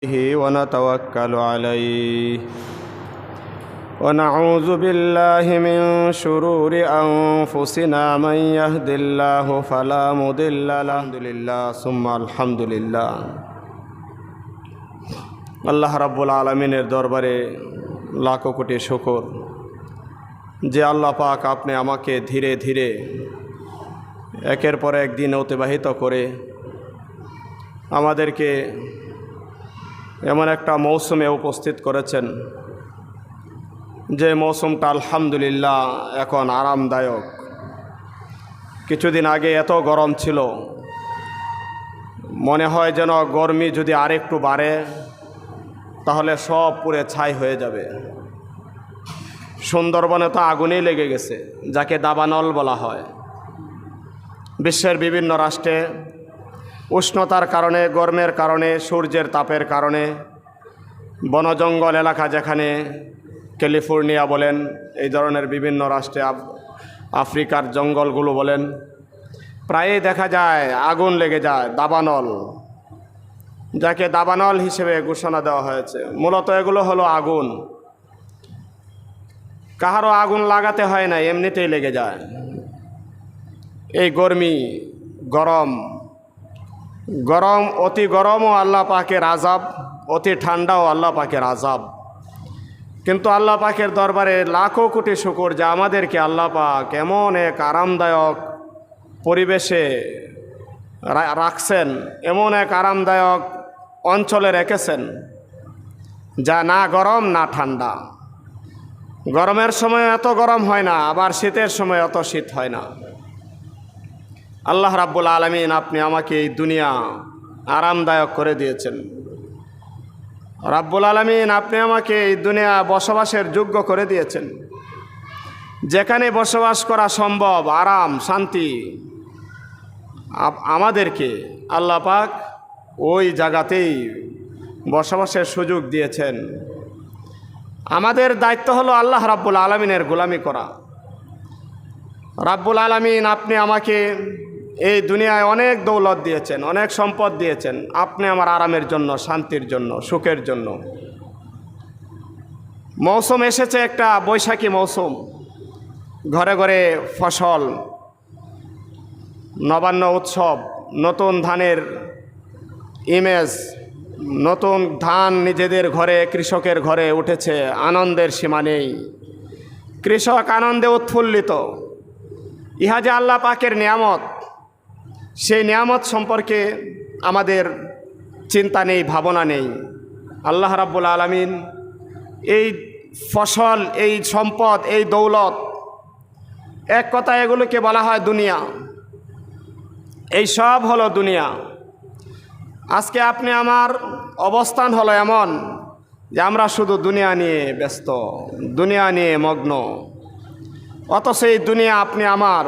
ونتوكل عليه ونعوذ بالله من شرور أنفسنا من يهد الله فلا مضل له الحمد لله ثم الحمد لله আল্লাহ রাব্বুল আলামিনের দরবারে লাখো কোটি শুকর যে আল্লাহ পাক আপনি আমাকে ধীরে ধীরে একের পর এক দিন অতিবাহিত করে আমাদেরকে এমন একটা মৌসুমে উপস্থিত করেছেন যে মৌসুমটা আলহামদুলিল্লাহ এখন আরামদায়ক। কিছুদিন আগে এত গরম ছিল, মনে হয় যেন গরমি যদি আরেকটু বাড়ে তাহলে সব পুড়ে ছাই হয়ে যাবে। সুন্দরবনে তো আগুনেই লেগে গেছে, যাকে দাবানল বলা হয়। বিশ্বের বিভিন্ন রাষ্ট্রে উষ্ণতার কারণে, গরমের কারণে, সূর্যের তাপের কারণে বনজঙ্গল এলাকা, যেখানে ক্যালিফোর্নিয়া বলেন, এই ধরনের বিভিন্ন রাষ্ট্রে, আফ্রিকার জঙ্গলগুলো বলেন, প্রায়ই দেখা যায় আগুন লেগে যায়। দাবানল, যাকে দাবানল হিসেবে ঘোষণা দেওয়া হয়েছে। মূলত এগুলো হলো আগুন। কাহারও আগুন লাগাতে হয় না, এমনিতেই লেগে যায়। এই গরমি, গরম, অতি গরমও আল্লাহ পাকের আযাব, অতি ঠান্ডাও আল্লাহ পাকের আযাব। কিন্তু আল্লাহ পাকের দরবারে লাখো কোটি শুকর যে আমাদেরকে আল্লাহ পাক এমন এক আরামদায়ক পরিবেশে রাখছেন, এমন এক আরামদায়ক অঞ্চলে রেখেছেন যা না গরম না ঠান্ডা। গরমের সময় এত গরম হয় না, আবার শীতের সময় এত শীত হয় না। আল্লাহ রাব্বুল আলামিন আপনি আমাকে এই দুনিয়া আরামদায়ক করে দিয়েছেন। রাব্বুল আলামিন আপনি আমাকে এই দুনিয়া বসবাসের যোগ্য করে দিয়েছেন। যেখানে বসবাস করা সম্ভব, আরাম শান্তি, আমাদেরকে আল্লাহ পাক ওই জায়গাতেই বসবাসের সুযোগ দিয়েছেন। আমাদের দায়িত্ব হলো আল্লাহ রাব্বুল আলামিনের গোলামি করা। রাব্বুল আলামিন আপনি আমাকে এই দুনিয়ায় অনেক দৌলত দিয়েছেন, অনেক সম্পদ দিয়েছেন, আপনি আমার আরামের জন্য, শান্তির জন্য, সুখের জন্য। মৌসুম এসেছে একটা বৈশাখী মৌসুম। ঘরে ঘরে ফসল, নবান্ন উৎসব, নতুন ধানের ইমেজ, নতুন ধান নিজেদের ঘরে, কৃষকের ঘরে উঠেছে। আনন্দের সীমা নেই, কৃষক আনন্দে উৎফুল্লিত। ইহা যে আল্লাহ পাকের নিয়ামত, সেই নিয়ামত সম্পর্কে আমাদের চিন্তা নেই, ভাবনা নেই। আল্লাহ রাব্বুল আলামিন এই ফসল, এই সম্পদ, এই দৌলত, এক কথা এগুলোকে বলা হয় দুনিয়া। এই সব হলো দুনিয়া। আজকে আপনি আমার অবস্থান হলো এমন যে আমরা শুধু দুনিয়া নিয়ে ব্যস্ত, দুনিয়া নিয়ে মগ্ন। অথচ এই দুনিয়া আপনি আমার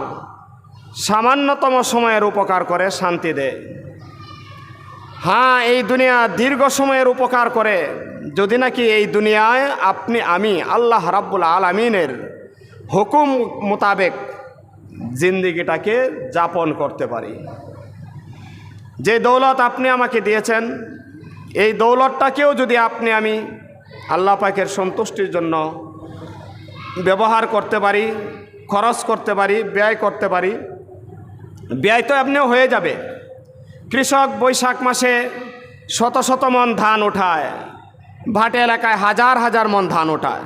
সামান্যতম সময়ের উপকার করে, শান্তি দেয়। হ্যাঁ, এই দুনিয়া দীর্ঘ সময়ের উপকার করে যদি নাকি এই দুনিয়ায় আমি আল্লাহ রাব্বুল আলামিনের হুকুম মোতাবেক জিন্দিগিটাকে যাপন করতে পারি। যে দৌলত আপনি আমাকে দিয়েছেন, এই দৌলতটাকেও যদি আমি আল্লাহ পাকের সন্তুষ্টির জন্য ব্যবহার করতে পারি, খরচ করতে পারি, ব্যয় করতে পারি, ব্যয় তো এমনিও হয়ে যাবে। কৃষক বৈশাখ মাসে শত শত মন ধান ওঠায়, ভাটে এলাকায় হাজার হাজার মন ধান ওঠায়।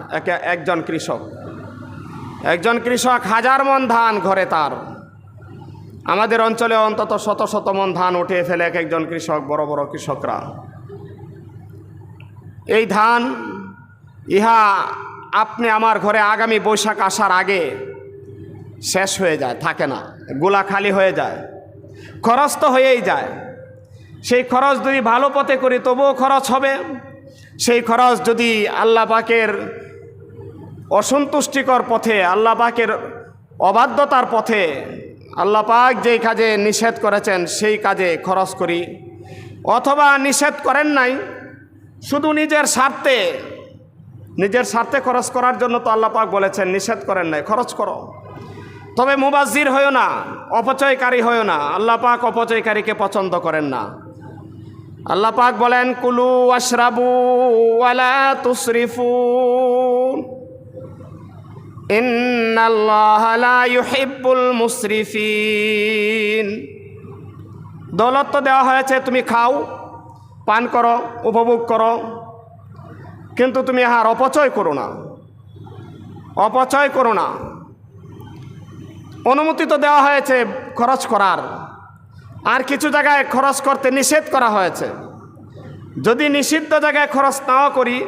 একজন কৃষক হাজার মন ধান ঘরে তার। আমাদের অঞ্চলে অন্তত শত শত মন ধান উঠে ফেলে একজন কৃষক, বড় বড় কৃষকরা। এই ধান ইহা আপনি আমার ঘরে আগামী বৈশাখ আসার আগে শেষ হয়ে যায়, থাকে না, গোলা খালি হয়ে যায়। খরচ তো হয়েই যায়। সেই খরচ যদি ভালো পথে করি তবুও খরচ হবে। সেই খরচ যদি আল্লাহ পাকের অসন্তুষ্টিকর পথে, আল্লাহ পাকের অবাধ্যতার পথে, আল্লাহ পাক যেই কাজে নিষেধ করেছেন সেই কাজে খরচ করি, অথবা নিষেধ করেন নাই, শুধু নিজের স্বার্থে খরচ করার জন্য তো আল্লাহ পাক বলেছেন, নিষেধ করেন নাই, খরচ করো। তবে মুবাজ্জির হইও না, অপচয়কারী হইও না। আল্লাহ পাক অপচয়কারীকে পছন্দ করেন না। আল্লাহ পাক বলেন কুলু ওয়াশরাবু ওয়ালা তুসরিফুন ইন্নাল্লাহা লা ইউহিব্বুল মুসরিফিন। দৌলত তো দেওয়া হয়েছে, তুমি খাও, পান করো, উপভোগ করো, কিন্তু তুমি আর অপচয় করো না, অপচয় করো না। অনুমতি তো দেওয়া হয়েছে খরচ করার, আর কিছু জায়গায় খরচ করতে নিষেধ করা হয়েছে। যদি নিষিদ্ধ জায়গায় খরচ নাও করি,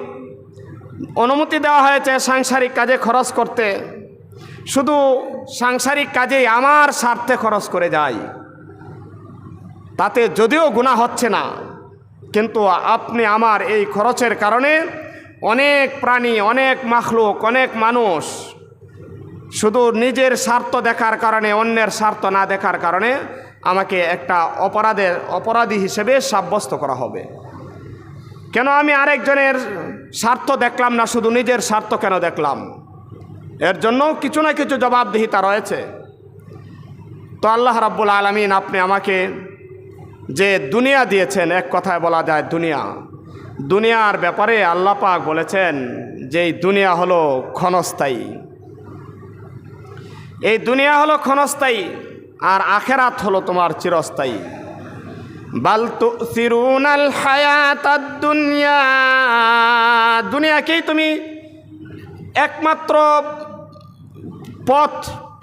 অনুমতি দেওয়া হয়েছে সাংসারিক কাজে খরচ করতে, শুধু সাংসারিক কাজেই আমার স্বার্থে খরচ করে যাই, তাতে যদিও গুনাহ হচ্ছে না, কিন্তু আপনি আমার এই খরচের কারণে অনেক প্রাণী, অনেক মাখলুক, অনেক মানুষ শুধু নিজের স্বার্থ দেখার কারণে, অন্যের স্বার্থ না দেখার কারণে আমাকে একটা অপরাধী হিসেবে সাব্যস্ত করা হবে। কেন আমি আরেকজনের স্বার্থ দেখলাম না, শুধু নিজের স্বার্থ কেন দেখলাম? এর জন্য কিছু না কিছু জবাবদিহিতা রয়েছে। তো আল্লাহ রাব্বুল আলামিন আপনি আমাকে যে দুনিয়া দিয়েছেন, এক কথায় বলা যায় দুনিয়ার ব্যাপারে আল্লাহ পাক বলেছেন যে এই দুনিয়া হলো ক্ষণস্থায়ী, এই দুনিয়া হলো ক্ষণস্থায়ী, আর আখেরাত হলো তোমার চিরস্থায়ী। বাল তুসিরুনাল হায়াতাদ দুনিয়া, দুনিয়াকেই তুমি একমাত্র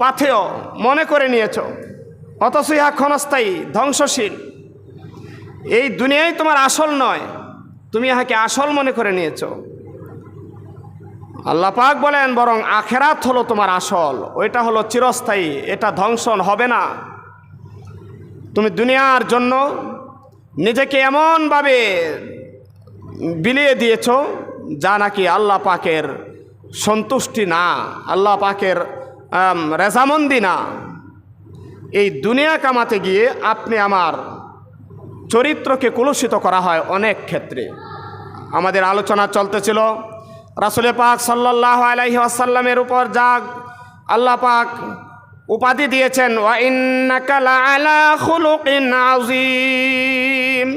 পাথেয় মনে করে নিয়েছ, অথচ ইহা ক্ষণস্থায়ী, ধ্বংসশীল। এই দুনিয়াই তোমার আসল নয়, তুমি ইহাকে আসল মনে করে নিয়েছ। আল্লাহ পাক বলেন বরং আখেরাত হলো তোমার আসল, ওইটা হলো চিরস্থায়ী, এটা ধ্বংসন হবে না। তুমি দুনিয়ার জন্য নিজেকে এমনভাবে বিলিয়ে দিয়েছ যা নাকি আল্লাহ পাকের সন্তুষ্টি না, আল্লাহ পাকের রেজামন্দি না। এই দুনিয়া কামাতে গিয়ে আপনি আমার চরিত্রকে কলুষিত করা হয় অনেক ক্ষেত্রে। আমাদের আলোচনা চলতেছিল রাসূল পাক সাল্লাল্লাহু আলাইহি ওয়াসাল্লামের উপর যা আল্লাহ পাক উপাধি দিয়েছেন, ওয়া ইন্নাকা লাআলা খুলুকিন আযীম।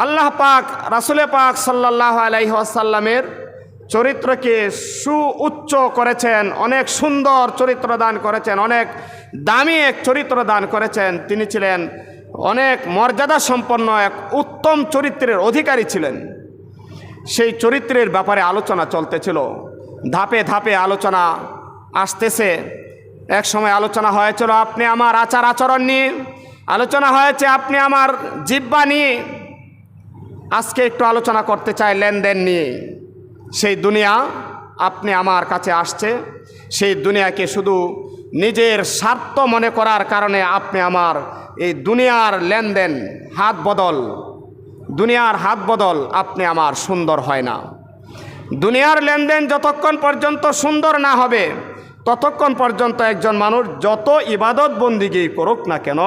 আল্লাহ পাক রাসূল পাক সাল্লাল্লাহু আলাইহি ওয়াসাল্লামের চরিত্রকে সুউচ্চ করেছেন, অনেক সুন্দর চরিত্র দান করেছেন, অনেক দামি এক চরিত্র দান করেছেন। তিনি ছিলেন অনেক মর্যাদা সম্পন্ন এক উত্তম চরিত্রের অধিকারী ছিলেন। সেই চরিত্রের ব্যাপারে আলোচনা চলতেছিল, ধাপে ধাপে আলোচনা আসতেছে। এক সময় আলোচনা হয়েছিল আপনি আমার আচার আচরণ নিয়ে, আলোচনা হয়েছে আপনি আমার জিহ্বা নিয়ে। আজকে একটু আলোচনা করতে চাই লেনদেন নিয়ে। সেই দুনিয়া আপনি আমার কাছে আসছে, সেই দুনিয়াকে শুধু নিজের স্বার্থ মনে করার কারণে আপনি আমার এই দুনিয়ার লেনদেন, হাত বদল, দুনিয়ার হাত বদল আপনি আমার সুন্দর হয় না। দুনিয়ার লেনদেন যতক্ষণ পর্যন্ত সুন্দর না হবে, ততক্ষণ পর্যন্ত একজন মানুষ যত ইবাদত বন্দিগি করুক না কেন,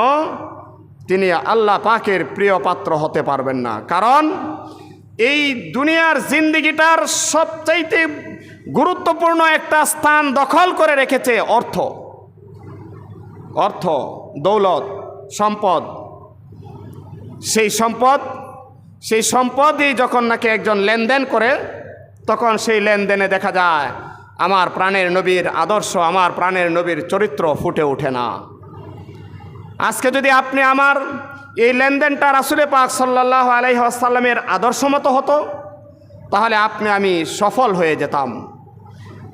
তিনি আল্লাহ পাকের প্রিয় পাত্র হতে পারবেন না। কারণ এই দুনিয়ার জিন্দিগিটার সবচাইতে গুরুত্বপূর্ণ একটা স্থান দখল করে রেখেছে অর্থ, অর্থ, দৌলত, সম্পদ। সেই সম্পদই যখন নাকি একজন লেনদেন করে, তখন সেই লেনদেনে দেখা যায় আমার প্রাণের নবীর আদর্শ, আমার প্রাণের নবীর চরিত্র ফুটে ওঠে না। আজকে যদি আপনি আমার এই লেনদেনটা রাসূল পাক সাল্লাল্লাহু আলাইহি ওয়াসাল্লামের আদর্শ মতো হতো, তাহলে আমি সফল হয়ে যেতাম।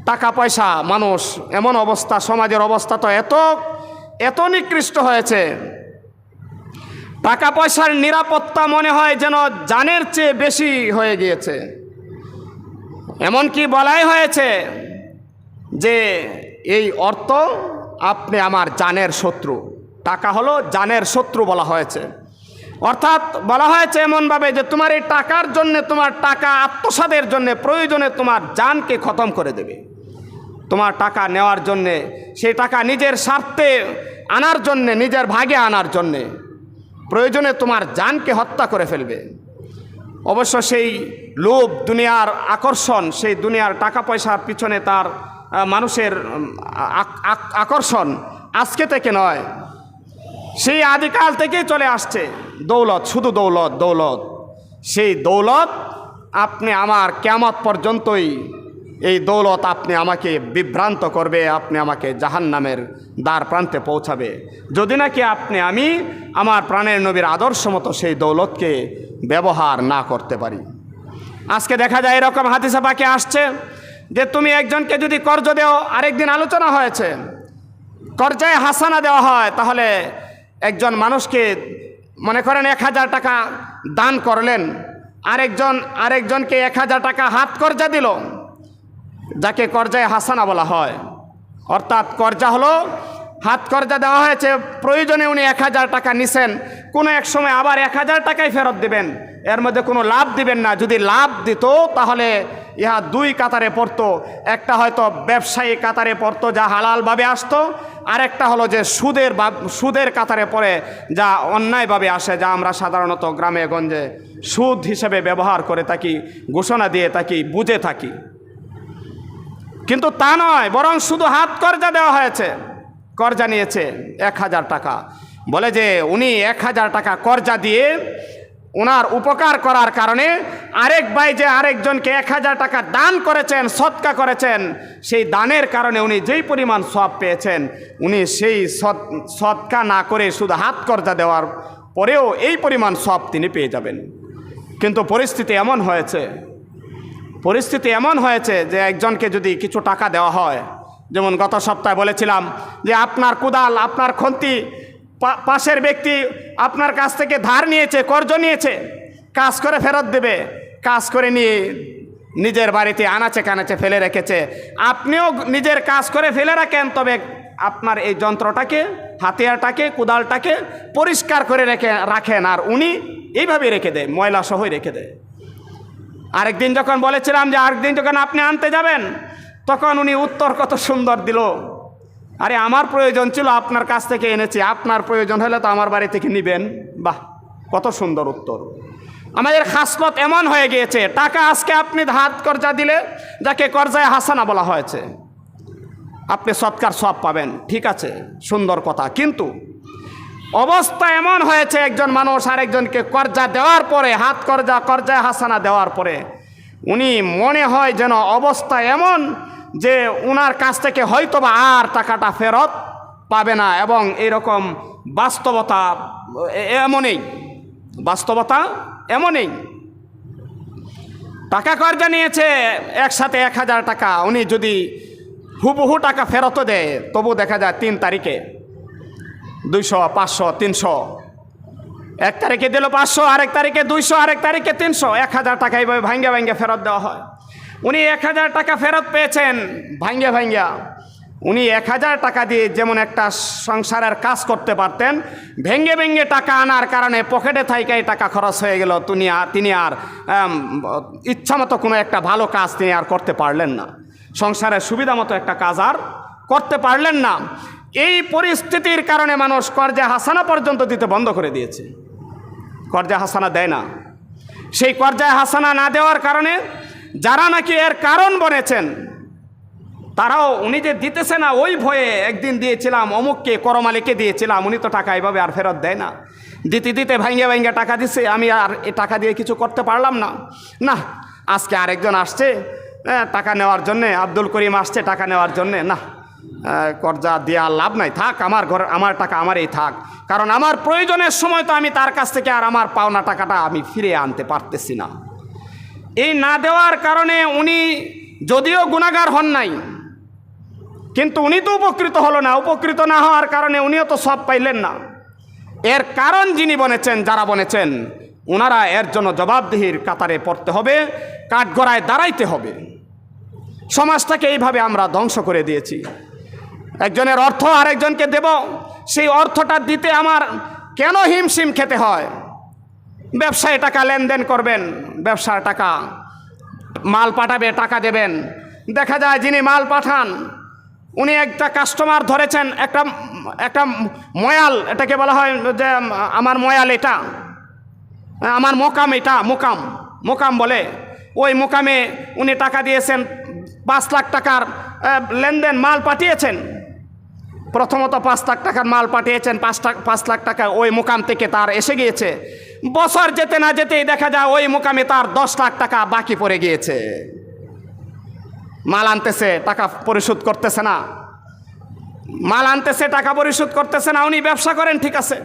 টাকা পয়সা, মানুষ, এমন অবস্থা, সমাজের অবস্থা তো এত নিকৃষ্ট হয়েছে, টাকা পয়সার নিরাপত্তা মনে হয় যেন জানের চেয়ে বেশি হয়ে গিয়েছে। এমনকি বলাই হয়েছে যে এই অর্থ আপনি আমার জানের শত্রু, টাকা হলো জানের শত্রু বলা হয়েছে। অর্থাৎ বলা হয়েছে এমনভাবে যে তোমার এই টাকার জন্য, তোমার টাকা আত্মসাদের জন্য প্রয়োজনে তোমার জানকে খতম করে দেবে। তোমার টাকা নেওয়ার জন্যে, সেই টাকা নিজের স্বার্থে আনার জন্যে, নিজের ভাগে আনার জন্যে প্রয়োজনে তোমার জানকে হত্যা করে ফেলবে। অবশ্য সেই লোভ, দুনিয়ার আকর্ষণ, সেই দুনিয়ার টাকা পয়সার পিছনে তার মানুষের আকর্ষণ আজকে থেকে নয়, সেই আদিকাল থেকেই চলে আসছে। দৌলত, শুধু দৌলত দৌলত, সেই দৌলত আপনি আমার কিয়ামত পর্যন্তই এই দৌলত আপনি আমাকে বিভ্রান্ত করবে, আপনি আমাকে জাহান্নামের দ্বার প্রান্তে পৌঁছাবে, যদি নাকি আমি আমার প্রাণের নবীর আদর্শ মতো সেই দৌলতকে ব্যবহার না করতে পারি। আজকে দেখা যায় এরকম হাদিসে পাকে আসছে যে তুমি একজনকে যদি কর্জ দেও, আরেকদিন আলোচনা হয়েছে কর্জায় হাসানা দেওয়া হয়, তাহলে একজন মানুষকে মনে করেন 1000 টাকা দান করলেন, আরেকজনকে 1000 টাকা হাত কর্জা দিল, যাকে কর্জায় হাসানা বলা হয়। অর্থাৎ কর্জা হলো হাত কর্জা দেওয়া হয়েছে, প্রয়োজনে উনি 1000 টাকা নিছেন, কোনো এক সময় আবার 1000 টাকাই ফেরত দিবেন, এর মধ্যে কোনো লাভ দিবেন না। যদি লাভ দিত তাহলে ইহা 2 কাতারে পড়তো, একটা হয়তো ব্যবসায়ী কাতারে পড়তো যা হালালভাবে আসতো, আরেকটা হলো যে সুদের কাতারে পড়ে যা অন্যায়ভাবে আসে, যা আমরা সাধারণত গ্রামে গঞ্জে সুদ হিসেবে ব্যবহার করে থাকি, ঘোষণা দিয়ে থাকি, বুঝে থাকি। কিন্তু তা নয়, বরং শুধু হাত কর্জা দেওয়া হয়েছে, কর্জা নিয়েছে 1000 টাকা, বলে যে উনি 1000 টাকা কর্জা দিয়ে ওনার উপকার করার কারণে আরেক ভাই যে আরেকজনকে 1000 টাকা দান করেছেন, সদকা করেছেন, সেই দানের কারণে উনি যেই পরিমাণ সওয়াব পেয়েছেন, উনি সেই সদকা না করে শুধু হাত কর্জা দেওয়ার পরেও এই পরিমাণ সওয়াব তিনি পেয়ে যাবেন। কিন্তু পরিস্থিতি এমন হয়েছে যে একজনকে যদি কিছু টাকা দেওয়া হয়, যেমন গত সপ্তাহে বলেছিলাম যে আপনার কোদাল, আপনার খন্তি পাশের ব্যক্তি আপনার কাছ থেকে ধার নিয়েছে, কর্জ নিয়েছে, কাজ করে ফেরত দেবে, কাজ করে নিয়ে নিজের বাড়িতে আনাচে কানাচে ফেলে রেখেছে, আপনিও নিজের কাজ করে ফেলে রাখেন, তবে আপনার এই যন্ত্রটাকে, হাতিয়ারটাকে, কোদালটাকে পরিষ্কার করে রাখেন, আর উনি এইভাবে রেখে দেয়, ময়লা সহই রেখে দেয়। আরেকদিন যখন বলেছিলাম যে আরেকদিন যখন আপনি আনতে যাবেন, তখন উনি উত্তর কত সুন্দর দিল, আরে আমার প্রয়োজন ছিল, আপনার কাছ থেকে এনেছি, আপনার প্রয়োজন হলে তো আমার বাড়ি থেকে নেবেন। বাহ, কত সুন্দর উত্তর। আমাদের খাসলত এমন হয়ে গিয়েছে, টাকা আজকে আপনি হাত কর্জা দিলে, যাকে কর্জায় হাসানা বলা হয়েছে, আপনি সৎকার সওয়াব পাবেন, ঠিক আছে, সুন্দর কথা। কিন্তু অবস্থা এমন হয়েছে, একজন মানুষ আরেকজনকে কর্জা দেওয়ার পরে, হাত কর্জায় হাসানা দেওয়ার পরে, উনি মনে হয় যেন অবস্থা এমন যে উনার কাছ থেকে হয়তোবা আর টাকাটা ফেরত পাবে না, এবং এরকম বাস্তবতা এমনই। টাকা কর্জা নিয়েছে একসাথে 1000 টাকা, উনি যদি হুবহু টাকা ফেরতও দেয়, তবু দেখা যায় 3 তারিখে 200, 500, 300, 1 তারিখে দিল 500, আরেক তারিখে 200, আরেক তারিখে 300, 1000 টাকা এইভাবে ভাঙ্গা ফেরত দেওয়া হয়। উনি 1000 টাকা ফেরত পেয়েছেন ভাঙ্গা। উনি 1000 টাকা দিয়ে যেমন একটা সংসারের কাজ করতে পারতেন, ভেঙ্গে টাকা আনার কারণে পকেটে থাইকাই টাকা খরচ হয়ে গেল, তিনি আর ইচ্ছামতো কোনো একটা ভালো কাজ তিনি আর করতে পারলেন না, সংসারের সুবিধা মতো একটা কাজ আর করতে পারলেন না। এই পরিস্থিতির কারণে মানুষ কর্জা হাসানা পর্যন্ত দিতে বন্ধ করে দিয়েছে, কর্জা হাসানা দেয় না। সেই কর্জা হাসানা না দেওয়ার কারণে যারা নাকি এর কারণ বনেছেন, তারাও উনি যে দিতেছে না ওই ভয়ে, একদিন দিয়েছিলাম অমুককে, করমালিকে দিয়েছিলাম, উনি তো টাকা এইভাবে আর ফেরত দেয় না, দিতে ভাঙ্গা টাকা দিচ্ছে, আমি আর এই টাকা দিয়ে কিছু করতে পারলাম না। আজকে আরেকজন আসছে টাকা নেওয়ার জন্যে, আব্দুল করিম আসছে টাকা নেওয়ার জন্যে, না, কর্জা দিয়ে আর লাভ নাই, থাক, আমার টাকা আমারই থাক, কারণ আমার প্রয়োজনের সময় তো আমি তার কাছ থেকে আর আমার পাওনা টাকাটা আমি ফিরে আনতে পারতেছি না। এই না দেওয়ার কারণে উনি যদিও গুনাহগার হন নাই, কিন্তু উনি তো উপকৃত হলো না, উপকৃত না হওয়ার কারণে উনিও তো সব পাইলেন না। এর কারণ যারা বনেছেন, ওনারা এর জন্য জবাবদিহির কাতারে পড়তে হবে, কাঠগড়ায় দাঁড়াইতে হবে। সমাজটাকে এইভাবে আমরা ধ্বংস করে দিয়েছি। একজনের অর্থ আরেকজনকে দেব, সেই অর্থটা দিতে আমার কেন হিমশিম খেতে হয়? ব্যবসায় টাকা লেনদেন করবেন, ব্যবসার টাকা, মাল পাঠাবে, টাকা দেবেন, দেখা যায় যিনি মাল পাঠান উনি একটা কাস্টমার ধরেছেন, একটা ময়াল, এটাকে বলা হয় যে আমার ময়াল এটা, আমার মোকাম এটা, মোকাম বলে, ওই মোকামে উনি টাকা দিয়েছেন, 5 লাখ টাকার লেনদেন, মাল পাঠিয়েছেন। প্রথমত 5 লাখ টাকার মাল পাঠিয়েছেন, 5 লাখ টাকা ওই মুকাম থেকে তার এসে গিয়েছে। বছর যেতে না যেতেই দেখা যায় ওই মুকামে তার 10 লাখ টাকা বাকি পড়ে গিয়েছে। মাল আনতেছে, টাকা পরিশোধ করতেছে না, মাল আনতেছে, টাকা পরিশোধ করতেছে না। উনি ব্যবসা করেন, ঠিক আছে,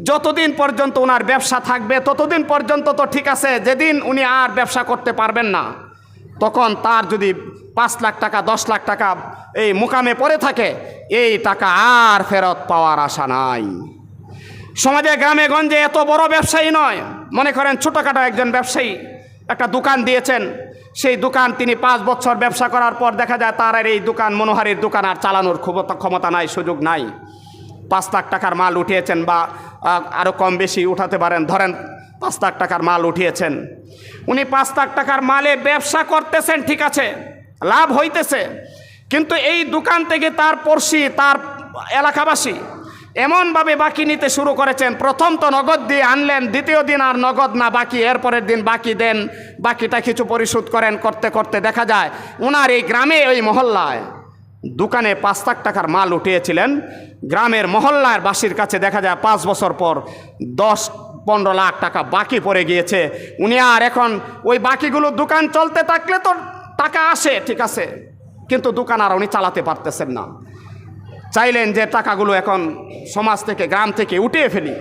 যতদিন পর্যন্ত ওনার ব্যবসা থাকবে ততদিন পর্যন্ত তো ঠিক আছে। যেদিন উনি আর ব্যবসা করতে পারবেন না, তখন তার যদি 5 লাখ টাকা 10 লাখ টাকা এই মুকামে পড়ে থাকে, এই টাকা আর ফেরত পাওয়ার আশা নাই। সমাজে গ্রামে গঞ্জে এত বড় ব্যবসায়ী নয়, মনে করেন ছোটোখাটো একজন ব্যবসায়ী একটা দোকান দিয়েছেন, সেই দোকান তিনি 5 বছর ব্যবসা করার পর দেখা যায় তার আর এই দোকান, মনোহারীর দোকান আর চালানোর ক্ষমতা নাই, সুযোগ নাই। 5 লাখ টাকার মাল উঠিয়েছেন, বা আরও কম বেশি উঠাতে পারেন, ধরেন 5 লাখ টাকার মাল উঠিয়েছেন। উনি 5 লাখ টাকার মালে ব্যবসা করতেছেন, ঠিক আছে, লাভ হইতেছে, কিন্তু এই দোকান থেকে তার পড়শি, তার এলাকাবাসী এমনভাবে বাকি নিতে শুরু করেছেন। প্রথম তো নগদ দিয়ে আনলেন, দ্বিতীয় দিন আর নগদ না, বাকি, এরপরের দিন বাকি দেন, বাকিটা কিছু পরিশোধ করেন, করতে করতে দেখা যায় ওনার এই গ্রামে, ওই মহল্লায় দোকানে 5 লাখ টাকার মাল উঠিয়েছিলেন, গ্রামের মহল্লার বাসীর কাছে দেখা যায় 5 বছর পর 10-15 লাখ টাকা বাকি পড়ে গিয়েছে। উনি আর এখন ওই বাকিগুলো, দোকান চলতে থাকলে তো টাকা আসে, ঠিক আছে, কিন্তু দোকান আর উনি চালাতে পারতেছেন না। চাইলেন যে টাকাগুলো এখন সমাজ থেকে, গ্রাম থেকে উঠিয়ে ফেলি।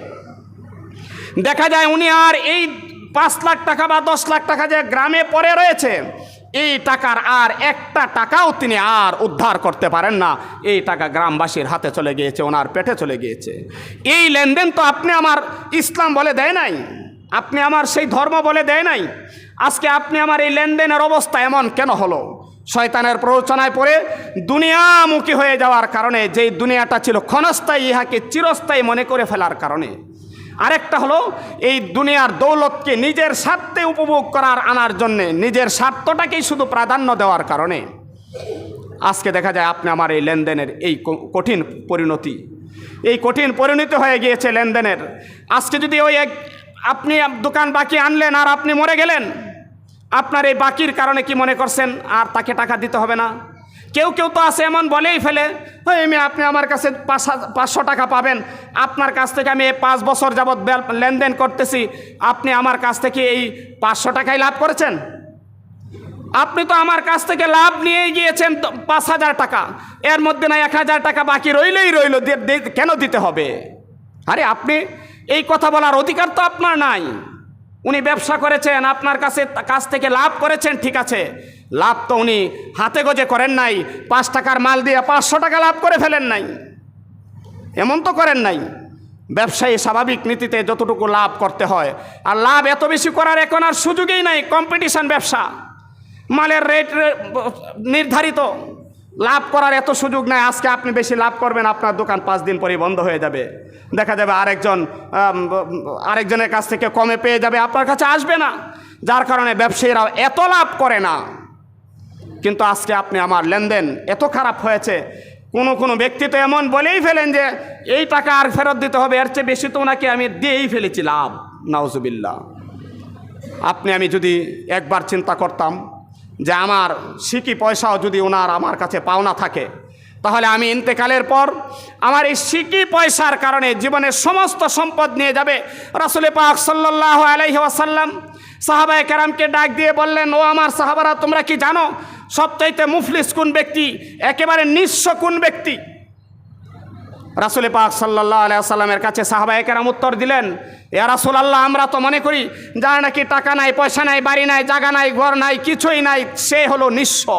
দেখা যায় উনি আর এই 5 লাখ টাকা বা 10 লাখ টাকা যে গ্রামে পড়ে রয়েছে, এই টাকার আর একটা টাকাও তিনি আর উদ্ধার করতে পারেন না। এই টাকা গ্রামবাসীর হাতে চলে গিয়েছে, ওনার পেটে চলে গিয়েছে। এই লেনদেন তো আপনি আমার ইসলাম বলে দেয় নাই, আপনি আমার সেই ধর্ম বলে দেয় নাই। আজকে আপনি আমার এই লেনদেনের অবস্থা এমন কেন হলো? শয়তানের প্ররোচনায় পড়ে দুনিয়ামুখী হয়ে যাওয়ার কারণে, যেই দুনিয়াটা ছিল ক্ষণস্থায়ী, ইহাকে চিরস্থায়ী মনে করে ফেলার কারণে। আরেকটা হলো এই দুনিয়ার দৌলতকে নিজের স্বার্থে উপভোগ করার আনার জন্যে, নিজের স্বার্থটাকেই শুধু প্রাধান্য দেওয়ার কারণে আজকে দেখা যায় আপনি আমার এই লেনদেনের এই কঠিন পরিণতি, এই কঠিন পরিণতি হয়ে গিয়েছে লেনদেনের। আজকে যদি ওই আপনি দোকান বাকি আনলেন আর আপনি মরে গেলেন, আপনার এই বাকির কারণে কি মনে করছেন আর তাকে টাকা দিতে হবে না? কেউ কেউ তো আছে এমন বলেই ফেলে, আপনি আমার কাছে 500 টাকা পাবেন, আপনার কাছ থেকে আমি 5 বছর যাবৎ লেনদেন করতেছি, আপনি আমার কাছ থেকে এই 500 টাকাই লাভ করেছেন। আপনি তো আমার কাছ থেকে লাভ নিয়ে গিয়েছেন 5,000 টাকা, এর মধ্যে না 1,000 টাকা বাকি রইলেই রইল, কেন দিতে হবে? আরে আপনি এই কথা বলার অধিকার তো আপনার নাই। উনি ব্যবসা করেছেন, আপনার কাছ থেকে লাভ করেছেন, ঠিক আছে, লাভ তো উনি হাতে গজে করেন নাই, 5 টাকার মাল দিয়ে 500 টাকা লাভ করে ফেলেন নাই, এমন তো করেন নাই। ব্যবসায়ী স্বাভাবিক নীতিতে যতটুকু লাভ করতে হয়, আর লাভ এত বেশি করার এখন আর সুযোগই নাই। কম্পিটিশন ব্যবসা, মালের রেট নির্ধারিত, লাভ করার এত সুযোগ নাই। আজকে আপনি বেশি লাভ করবেন, আপনার দোকান 5 দিন পরেই বন্ধ হয়ে যাবে। দেখা যাবে আরেকজনের কাছ থেকে কমে পেয়ে যাবে, আপনার কাছে আসবে না। যার কারণে ব্যবসায়ীরাও এত লাভ করে না। কিন্তু আজকে আপনি আমার লেনদেন এত খারাপ হয়েছে, কোনো ব্যক্তি তো এমন বলেই ফেলেন যে এই টাকা আর ফেরত দিতে হবে, এর চেয়ে বেশি তো ওনাকে আমি দিয়েই ফেলেছি লাভ। নাউজুবিল্লাহ। আমি যদি একবার চিন্তা করতাম যে আমার সিকি পয়সাও যদি ওনার আমার কাছে পাওনা থাকে, তাহলে আমি ইন্তেকালের পর আমার এই সিকি পয়সার কারণে জীবনের সমস্ত সম্পদ নিয়ে যাবে। রাসূল পাক সাল্লাল্লাহু আলাইহি ওয়াসাল্লাম সাহাবায়ে কেরামকে ডাক দিয়ে বললেন, ও আমার সাহাবারা, তোমরা কি জানো সবচাইতে মুফলিস কোন ব্যক্তি, একেবারে নিঃস্ব কোন ব্যক্তি? রাসূল পাক সাল্লাল্লাহু আলাইহি ওয়াসাল্লামের কাছে সাহাবায়ে কেরাম উত্তর দিলেন, ইয়া রাসূলুল্লাহ, আমরা তো মনে করি যার নাকি টাকা নাই, পয়সা নাই, বাড়ি নাই, জায়গা নাই, ঘর নাই, কিছুই নাই, সে হলো নিঃস্ব।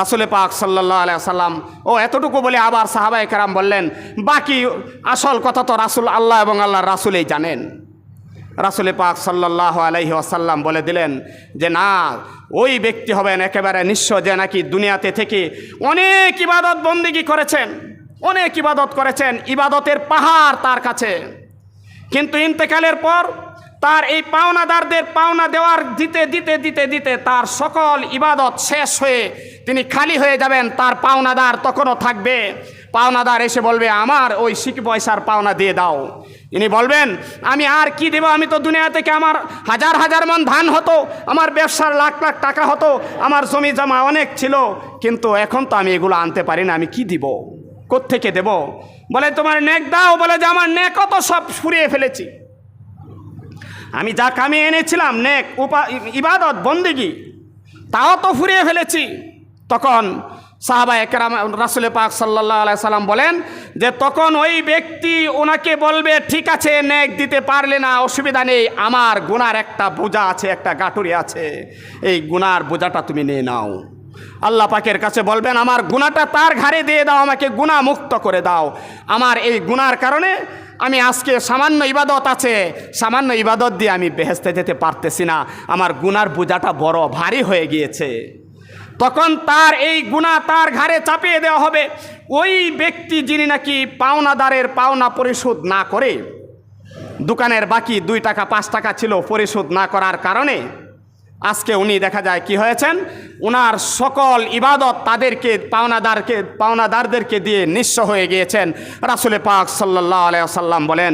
রাসূল পাক সাল্লাল্লাহু আলাইহি ওয়াসাল্লাম এতটুকু বলে আবার সাহাবায়ে কেরাম বললেন, বাকি আসল কথা তো আল্লাহ এবং আল্লাহর রাসূলই জানেন। রাসূল পাক সাল্লাল্লাহু আলাইহি ওয়াসাল্লাম বলে দিলেন যে না, ওই ব্যক্তি হবেন একেবারে নিঃস্ব, যে নাকি দুনিয়াতে থেকে অনেক ইবাদত বন্দেগী করেছেন, অনেক ইবাদত করেছেন, ইবাদতের পাহাড় তার কাছে, কিন্তু ইন্তেকালের পর তার এই পাওনাদারদের পাওনা দেওয়ার দিতে দিতে দিতে দিতে তার সকল ইবাদত শেষ হয়ে তিনি খালি হয়ে যাবেন। তার পাওনাদার তখনও থাকবে। পাওনাদার এসে বলবে, আমার ওই সিকি পয়সার পাওনা দিয়ে দাও। ইনি বলবেন, আমি আর কি দেব, আমি তো দুনিয়া থেকে আমার হাজার হাজার মন ধান হতো, আমার ব্যবসার লাখ লাখ টাকা হতো, আমার জমি জমা অনেক ছিল, কিন্তু এখন তো আমি এগুলো আনতে পারি না, আমি কি দিব? কোত্থেকে দেব? বলে তোমার নেক দাও। বলে যে আমার নেকও তো সব ফুরিয়ে ফেলেছি, আমি যা কামিয়ে এনেছিলাম নেক ইবাদত বন্দেগী তাও তো ফুরিয়ে ফেলেছি। তখন সাহাবায়ে কেরাম রাসূল পাক সাল্লাল্লাহু আলাইহি সাল্লাম বলেন যে তখন ওই ব্যক্তি ওনাকে বলবে, ঠিক আছে নেক দিতে পারলে না, অসুবিধা নেই, আমার গুনার একটা বোঝা আছে, একটা গাঁটুরি আছে, এই গুনার বোঝাটা তুমি নিয়ে নাও। আল্লাহ পাকের কাছে বলবেন আমার গুনাহটা তার ঘাড়ে দিয়ে দাও, আমাকে গুনাহ মুক্ত করে দাও। আমার এই গুনার কারণে আমি আজকে সামান্য ইবাদত আছে, সামান্য ইবাদত দিয়ে আমি বেহেশতে যেতে পারতেছি না, আমার গুনার বোঝাটা বড় ভারী হয়ে গিয়েছে। তখন তার এই গুনাহ তার ঘাড়ে চাপিয়ে দেওয়া হবে। ওই ব্যক্তি যিনি নাকি পাওনাদারের পাওনা পরিশোধ না করে, দোকানের বাকি 2 টাকা 5 টাকা ছিল, পরিশোধ না করার কারণে আজকে উনি দেখা যায় কি হয়েছেন, উনার সকল ইবাদত তাদেরকে পাওনাদারদেরকে দিয়ে নিঃস্ব হয়ে গিয়েছেন। রাসূল পাক সাল্লাল্লাহু আলাইহি ওয়াসাল্লাম বলেন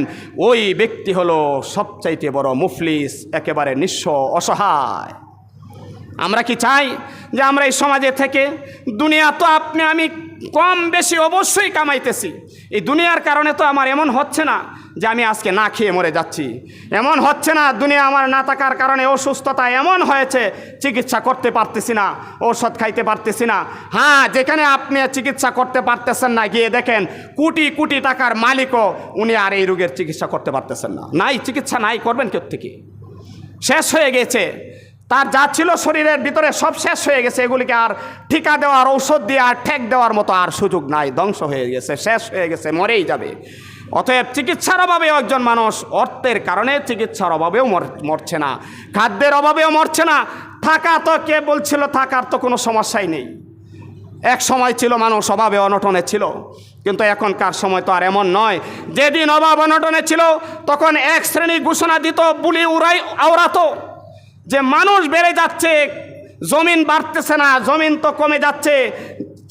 ওই ব্যক্তি হলো সবচাইতে বড় মুফলিস, একেবারে নিঃস্ব অসহায়। আমরা কি চাই যে আমরা এই সমাজে থেকে, দুনিয়া তো আপনি আমি কম বেশি অবশ্যই কামাইতেছি, এই দুনিয়ার কারণে তো আমার এমন হচ্ছে না যে আমি আজকে না খেয়ে মরে যাচ্ছি, এমন হচ্ছে না দুনিয়া আমার না থাকার কারণে অসুস্থতা এমন হয়েছে চিকিৎসা করতে পারতেছি না, ঔষধ খাইতে পারতেছি না। হ্যাঁ, যেখানে আপনি চিকিৎসা করতে পারতেছেন না, গিয়ে দেখেন কোটি কোটি টাকার মালিকও উনি আর এই রোগের চিকিৎসা করতে পারতেছেন না। নাই, চিকিৎসা নাই, করবেন কোত্থেকে? শেষ হয়ে গেছে, তার যা ছিল শরীরের ভিতরে সব শেষ হয়ে গেছে, এগুলিকে আর ঠিকা দেওয়ার, ঔষধ দিয়ে আর ঠেক দেওয়ার মতো আর সুযোগ নাই, ধ্বংস হয়ে গেছে, শেষ হয়ে গেছে, মরেই যাবে। অতএব চিকিৎসার অভাবেও একজন মানুষ, অর্থের কারণে চিকিৎসার অভাবেও মরছে না, খাদ্যের অভাবেও মরছে না। থাকা তো কে বলছিল থাকার তো কোনো সমস্যাই নেই, এক সময় ছিল মানুষ অভাবে অনটনে ছিল, কিন্তু এখনকার সময় তো আর এমন নয়। যেদিন অভাব অনটনে ছিল তখন এক শ্রেণী ঘোষণা দিত, বুলি আওড়াতো যে মানুষ বেড়ে যাচ্ছে, জমিন বাড়তেছে না, জমিন তো কমে যাচ্ছে,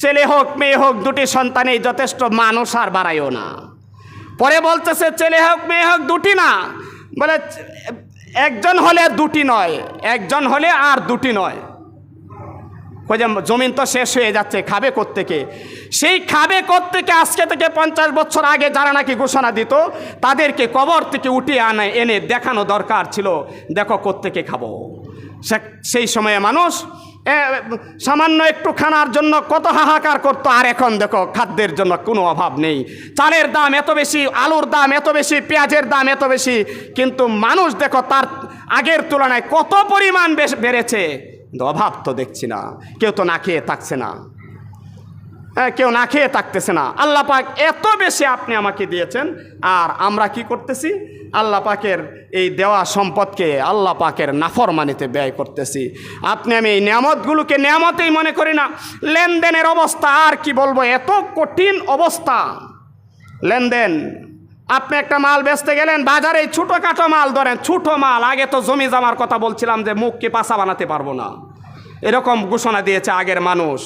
ছেলে হোক মেয়ে হোক 2টি সন্তানেই যথেষ্ট, মানুষ আর বাড়াইও না। পরে বলতেছে ছেলে হোক মেয়ে হোক 2টি না, বলে একজন হলে 2টি নয়, একজন হলে আর 2টি নয়। যে জমিন তো শেষ হয়ে যাচ্ছে, খাবে কোত্থেকে? সেই খাবে কোত্থেকে আজকে থেকে 50 বছর আগে যারা নাকি ঘোষণা দিত তাদেরকে কবর থেকে উঠিয়ে এনে দেখানো দরকার ছিল, দেখো কোত্থেকে খাবো। সেই সময়ে মানুষ সামান্য একটু খানার জন্য কত হাহাকার করতো, আর এখন দেখো খাদ্যের জন্য কোনো অভাব নেই। চালের দাম এত বেশি, আলুর দাম এত বেশি, পেঁয়াজের দাম এত বেশি, কিন্তু মানুষ দেখো তার আগের তুলনায় কত পরিমাণ বেড়েছে, অভাব তো দেখছি না, কেউ তো না খেয়ে থাকছে না, কেউ না খেয়ে থাকতেছে না। আল্লাহ পাক এত বেশি আপনি আমাকে দিয়েছেন, আর আমরা কি করতেছি? আল্লাহ পাকের এই দেওয়া সম্পদকে আল্লাহ পাকের নাফরমানিতে ব্যয় করতেছি। আপনি আমি এই নিয়ামতগুলোকে নিয়ামতেই মনে করি না। লেনদেনের অবস্থা আর কি বলবো, এত কঠিন অবস্থা লেনদেন। আপনি একটা মাল বেচতে গেলেন বাজারে, ছোটোখাটো মাল ধরেন, ছোটো মাল, আগে তো জমি জমার কথা বলছিলাম যে মুখকে পাশা বানাতে পারবো না, এরকম ঘোষণা দিয়েছে আগের মানুষ।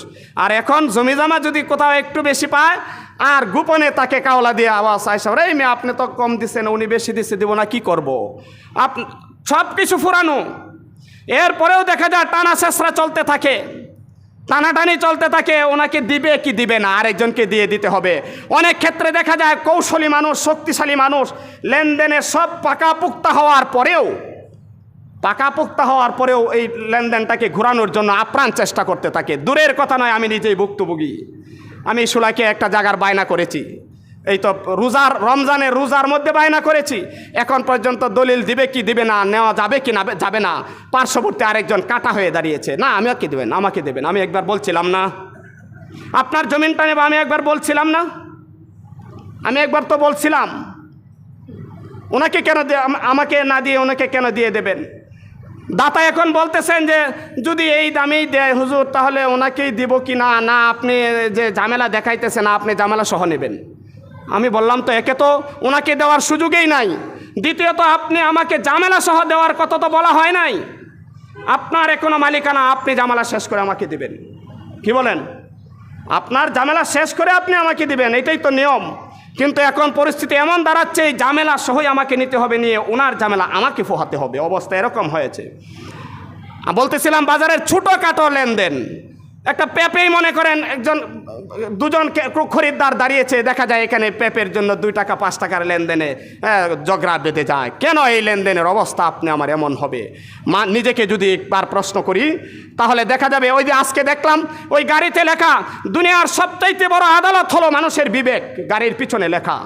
আর এখন জমি জমা যদি কোথাও একটু বেশি পায় আর গোপনে তাকে কাওলা দিয়ে আওয়াজ আইসা, এই মেয়ে আপনি তো কম দিচ্ছেন, উনি বেশি দিচ্ছে, দিব না, কি করবো? সব কিছু ফুরানো। এরপরেও দেখা যায় টানা শেষরা চলতে থাকে, টানাটানি চলতে থাকে, ওনাকে দিবে কি দিবে না, আরেকজনকে দিয়ে দিতে হবে। অনেক ক্ষেত্রে দেখা যায় কৌশলী মানুষ, শক্তিশালী মানুষ লেনদেনে সব পাকাপোক্তা হওয়ার পরেও এই লেনদেনটাকে ঘোরানোর জন্য আপ্রাণ চেষ্টা করতে থাকে। দূরের কথা নয়, আমি নিজেই ভুক্তভোগী। আমি সুলাইকে একটা জায়গার বায়না করেছি, এই তো রমজানের রোজার মধ্যে বায়না করেছি, এখন পর্যন্ত দলিল দিবে কি দিবে না, নেওয়া যাবে কি না যাবে না। পার্শ্ববর্তী আরেকজন কাটা হয়ে দাঁড়িয়েছে, না আমাকে দেবেন, আমাকে দেবেন। আমি একবার বলছিলাম না আপনার জমিনটা নেব, আমি একবার বলছিলাম না, আমি একবার তো বলছিলাম, ওনাকে কেন আমাকে না দিয়ে ওনাকে কেন দিয়ে দেবেন? দাতা এখন বলতেছেন যে যদি এই দামেই দেয় হুজুর, তাহলে ওনাকেই দিব কি না, না আপনি যে ঝামেলা দেখাইতেছেন আপনি ঝামেলা সহ নেবেন। আমি বললাম তো একে তো ওনাকে দেওয়ার সুযোগই নাই, দ্বিতীয়ত আপনি আমাকে ঝামেলা সহ দেওয়ার কথা তো বলা হয় নাই। আপনার এখনো মালিকানা, আপনি ঝামেলা শেষ করে আমাকে দিবেন, কি বলেন? আপনার ঝামেলা শেষ করে আপনি আমাকে দিবেন, এটাই তো নিয়ম। কিন্তু এখন পরিস্থিতি এমন দাঁড়াচ্ছে, এই ঝামেলা সহই আমাকে নিতে হবে, নিয়ে ওনার ঝামেলা আমাকে পোহাতে হবে, অবস্থা এরকম হয়েছে। বলতেছিলাম বাজারের ছোটোখাটো লেনদেন, একটা পেঁপেই মনে করেন একজন দুজন খরিদ্দার দাঁড়িয়েছে, দেখা যায় এখানে পেঁপের জন্য 2 টাকা 5 টাকার লেনদেনে ঝগড়া বেঁধে যায়। কেন এই লেনদেনের অবস্থা আপনি আমার এমন হবে? নিজেকে যদি একবার প্রশ্ন করি তাহলে দেখা যাবে, ওই যে আজকে দেখলাম ওই গাড়িতে লেখা, দুনিয়ার সবচাইতে বড় আদালত হলো মানুষের বিবেক। গাড়ির পিছনে লেখা,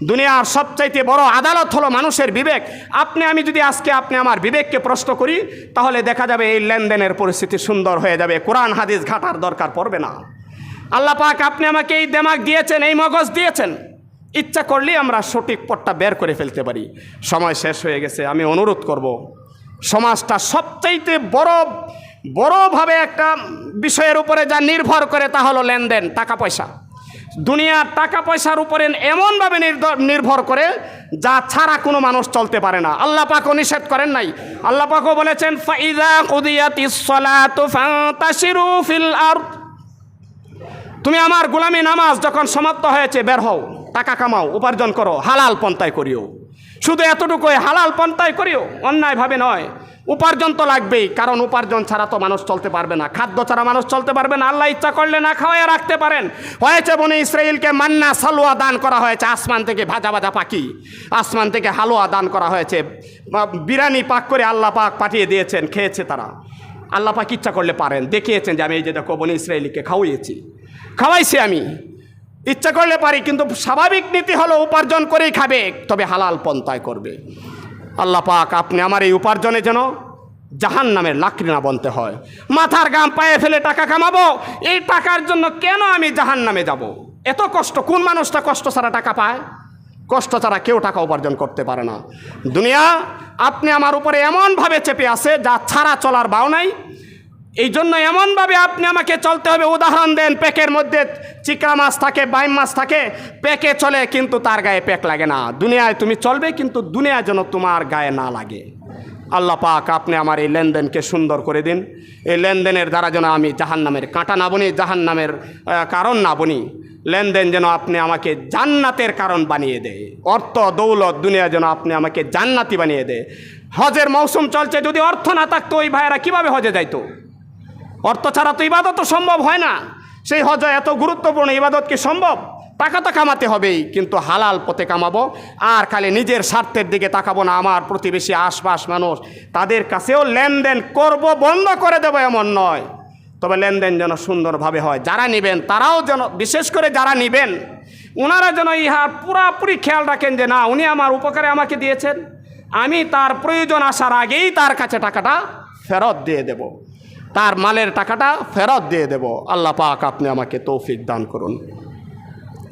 দুনিয়ার সবচাইতে বড় আদালত হলো মানুষের বিবেক। আমি যদি আজকে আমার বিবেককে প্রশ্ন করি তাহলে দেখা যাবে এই লেনদেনের পরিস্থিতি সুন্দর হয়ে যাবে, কোরআন হাদিস ঘাটার দরকার পড়বে না। আল্লাহ পাক আপনি আমাকে এই দিমাগ দিয়েছেন, এই মগজ দিয়েছেন, ইচ্ছা করলেই আমরা সঠিক পথটা বের করে ফেলতে পারি। সময় শেষ হয়ে গেছে, আমি অনুরোধ করব, সমাজটা সবচাইতে বড়ভাবে একটা বিষয়ের উপরে যা নির্ভর করে তা হলো লেনদেন, টাকা পয়সা। দুনিয়ার টাকা পয়সার উপরে এমনভাবে নির্ভর করে যা ছাড়া কোনো মানুষ চলতে পারে না। আল্লাহ পাকও নিষেধ করেন নাই, আল্লাহ পাকও বলেছেন ফাইযা কুদিয়াতিস সালাতু ফান্তাশিরু ফিল আরদ, তুমি আমার গোলামি নামাজ যখন সমাপ্ত হয়েছে বের হও, টাকা কামাও, উপার্জন করো, হালাল পন্থায় করিও। শুধু এতটুকুই, হালাল পন্থায় করিও, অন্যায়ভাবে নয়। উপার্জন তো লাগবেই, কারণ উপার্জন ছাড়া তো মানুষ চলতে পারবে না, খাদ্য ছাড়া মানুষ চলতে পারবে না। আল্লাহ ইচ্ছা করলে না খাওয়াইয়া রাখতে পারেন। হয়েছে বনি ইসরাইলকে মান্না সালুয়া দান করা হয়েছে, আসমান থেকে ভাজা ভাজা পাখি, আসমান থেকে হালুয়া দান করা হয়েছে, বিরিয়ানি পাক করে আল্লাহ পাক পাঠিয়ে দিয়েছেন, খেয়েছে তারা। আল্লাহ পাক ইচ্ছা করলে পারেন, দেখিয়েছেন যে আমি এই যে দেখো বনি ইসরাইলকে খাওয়াইছি আমি, ইচ্ছা করলে পারি। কিন্তু স্বাভাবিক নীতি হলো উপার্জন করেই খাবে, তবে হালাল পন্থায় করবে। আল্লাহ পাক আপনি আমার এই উপার্জনে যেন জাহান্নামের লাকড়ি না বনতে হয়। মাথার ঘাম পায়ে ফেলে টাকা কামাবো, এই টাকার জন্য কেন আমি জাহান্নামে যাব? এত কষ্ট, কোন মানুষটা কষ্ট ছাড়া টাকা পায়? কষ্ট ছাড়া কেউ টাকা উপার্জন করতে পারে না। দুনিয়া আপনি আমার উপরে এমনভাবে চেপে আছে যা ছাড়া চলার বাও নাই। এই জন্য এমনভাবে আপনি আমাকে চলতে হবে। উদাহরণ দেন, পেকের মধ্যে চিকড়া মাছ থাকে, বাইম মাছ থাকে, পেকে চলে কিন্তু তার গায়ে পেক লাগে না। দুনিয়ায় তুমি চলবে কিন্তু দুনিয়া যেন তোমার গায়ে না লাগে। আল্লাহ পাক আপনি আমার এই লেনদেনকে সুন্দর করে দিন। এই লেনদেনের দ্বারা যেন আমি জাহান্নামের কাঁটা না বনি, জাহান্নামের কারণ না বনি। লেনদেন যেন আপনি আমাকে জান্নাতের কারণ বানিয়ে দেয়। অর্থ দৌলত দুনিয়া যেন আপনি আমাকে জান্নাতি বানিয়ে দেয়। হজের মৌসুম চলছে, যদি অর্থ না থাকতো ওই ভাইয়েরা কীভাবে হজে যাইতো? অর্থ ছাড়া তো ইবাদত সম্ভব হয় না। সেই হজ এত গুরুত্বপূর্ণ ইবাদত কি সম্ভব? টাকা তো কামাতে হবেই, কিন্তু হালাল পথে কামাবো। আর খালি নিজের স্বার্থের দিকে তাকাবো না। আমার প্রতিবেশী, আশপাশ মানুষ, তাদের কাছেও লেনদেন করব, বন্ধ করে দেবো এমন নয়। তবে লেনদেন যেন সুন্দরভাবে হয়। যারা নেবেন তারাও যেন, বিশেষ করে যারা নেবেন ওনারা যেন ইহার পুরাপুরি খেয়াল রাখেন যে না, উনি আমার উপকারে আমাকে দিয়েছেন, আমি তার প্রয়োজন আসার আগেই তার কাছে টাকাটা ফেরত দিয়ে দেব, তার মালের টাকাটা ফেরত দিয়ে দেব। আল্লাহ পাক আপনি আমাকে তৌফিক দান করুন।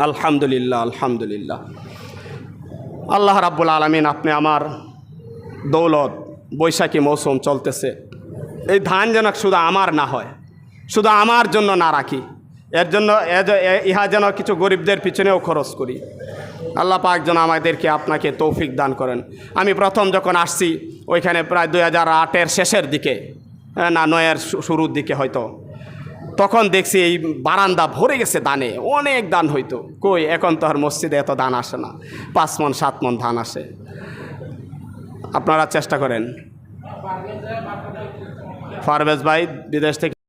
আলহামদুলিল্লাহ, আলহামদুলিল্লাহ। আল্লাহ রাব্বুল আলামিন আপনি আমার দৌলত, বৈশাখী মৌসুম চলতেছে, এই ধান যেন শুধু আমার না হয়, শুধু আমার জন্য না রাখি, এর জন্য ইহা যেন কিছু গরিবদের পিছনেও খরচ করি। আল্লাহ পাক যেন আমাদেরকে আপনাকে তৌফিক দান করেন। আমি প্রথম যখন আসছি ওইখানে প্রায় 2008-এর শেষের দিকে, না 9-এর শুরুর দিকে হয়তো, তখন দেখছি এই বারান্দা ভরে গেছে দানে, অনেক দান হইতো। কই এখন তো আর মসজিদে এত দান আসে না, 5 মণ 7 মণ ধান আসে। আপনারা চেষ্টা করেন। পারভেজ ভাই বিদেশ থেকে